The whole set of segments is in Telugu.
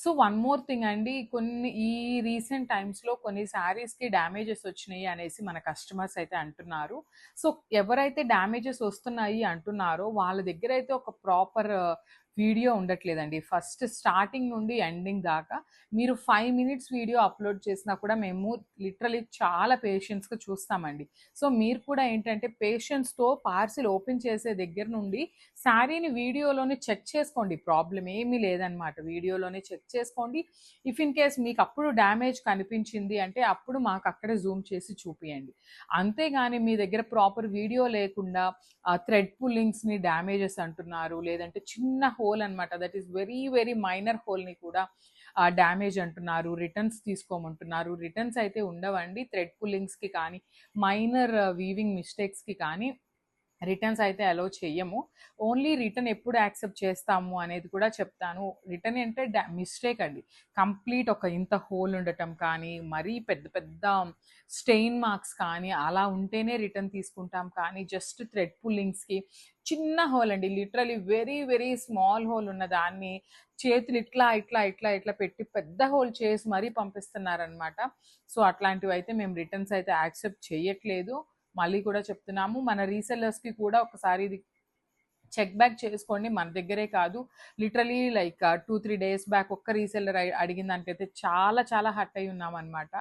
సో వన్ మోర్ థింగ్ అండి, కొన్ని ఈ రీసెంట్ టైమ్స్‌లో కొన్ని శారీస్‌కి డ్యామేజెస్ వచ్చినాయి అనేసి మన కస్టమర్స్ అయితే అంటున్నారు. సో ఎవరైతే డ్యామేజెస్ వస్తున్నాయి అంటున్నారో వాళ్ళ దగ్గర అయితే ఒక ప్రాపర్ వీడియో ఉండట్లేదండి. ఫస్ట్ స్టార్టింగ్ నుండి ఎండింగ్ దాకా మీరు 5 మినిట్స్ వీడియో అప్లోడ్ చేసినా కూడా మేము లిటరల్లీ చాలా పేషెన్స్‌గా చూస్తామండి. సో మీరు కూడా ఏంటంటే పేషెన్స్‌తో పార్సిల్ ఓపెన్ చేసే దగ్గర నుండి శారీని వీడియోలోనే చెక్ చేసుకోండి. ప్రాబ్లమ్ ఏమీ లేదనమాట. వీడియోలోనే చెక్ చేసుకోండి. ఇఫ్ ఇన్ కేస్ మీకు అప్పుడు డ్యామేజ్ కనిపించింది అంటే అప్పుడు మాకు అక్కడే జూమ్ చేసి చూపియండి. అంతేగాని మీ దగ్గర ప్రాపర్ వీడియో లేకుండా థ్రెడ్ పుల్లింగ్స్‌ని డ్యామేజెస్ అంటున్నారు. లేదంటే చిన్న హోల్ అనమాట. That is very very minor హోల్‌ని కూడా డ్యామేజ్ అంటున్నారు. రిటర్న్స్ తీసుకోమంటున్నారు. రిటర్న్స్ అయితే ఉండవండి. థ్రెడ్ పుల్లింగ్స్‌కి కానీ, మైనర్ వీవింగ్ మిస్టేక్స్‌కి కానీ రిటర్న్స్ అయితే అలౌ చెయ్యము. ఓన్లీ రిటర్న్ ఎప్పుడు యాక్సెప్ట్ చేస్తాము అనేది కూడా చెప్తాను. రిటర్న్ అంటే మిస్టేక్ అండి. కంప్లీట్ ఒక ఇంత హోల్ ఉండటం కానీ, మరీ పెద్ద పెద్ద స్టెయిన్ మార్క్స్ కానీ అలా ఉంటేనే రిటర్న్ తీసుకుంటాం. కానీ జస్ట్ థ్రెడ్ పుల్లింగ్స్‌కి చిన్న హోల్ అండి. Literally very very small whole ఉన్న దాన్ని చేతులు ఇట్లా ఇట్లా ఇట్లా ఇట్లా పెట్టి పెద్ద హోల్ చేసి మరీ పంపిస్తున్నారనమాట. సో అట్లాంటివైతే మేము రిటర్న్స్ అయితే యాక్సెప్ట్ చేయట్లేదు. మళ్ళీ కూడా చెప్తున్నాము, మన రీసెల్లర్స్‌కి కూడా ఒకసారి ఇది చెక్ బ్యాక్ చేసుకోండి. మన దగ్గరే కాదు, లిటరలీ లైక్ 2, 3 డేస్ బ్యాక్ ఒక్క రీసెల్లర్ అడిగిన దానికైతే చాలా చాలా హర్ట్ అయ్యి ఉన్నామనమాట.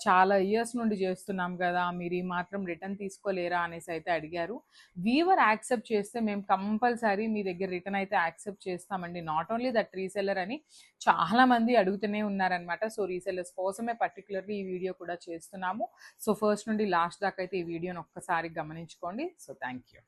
చాలా ఇయర్స్ నుండి చేస్తున్నాం కదా, మీరు ఈ మాత్రం రిటర్న్ తీసుకోలేరా అనేసి అయితే అడిగారు. వీవర్ యాక్సెప్ట్ చేస్తే మేము కంపల్సరీ మీ దగ్గర రిటర్న్ అయితే యాక్సెప్ట్ చేస్తామండి. నాట్ ఓన్లీ దట్ రీసెల్లర్ అని చాలా మంది అడుగుతూనే ఉన్నారనమాట. సో రీసెల్లర్స్ కోసమే పర్టికులర్లీ ఈ వీడియో కూడా చేస్తున్నాము. సో ఫస్ట్ నుండి లాస్ట్ దాకా అయితే ఈ వీడియోని ఒక్కసారి గమనించుకోండి. So thank you.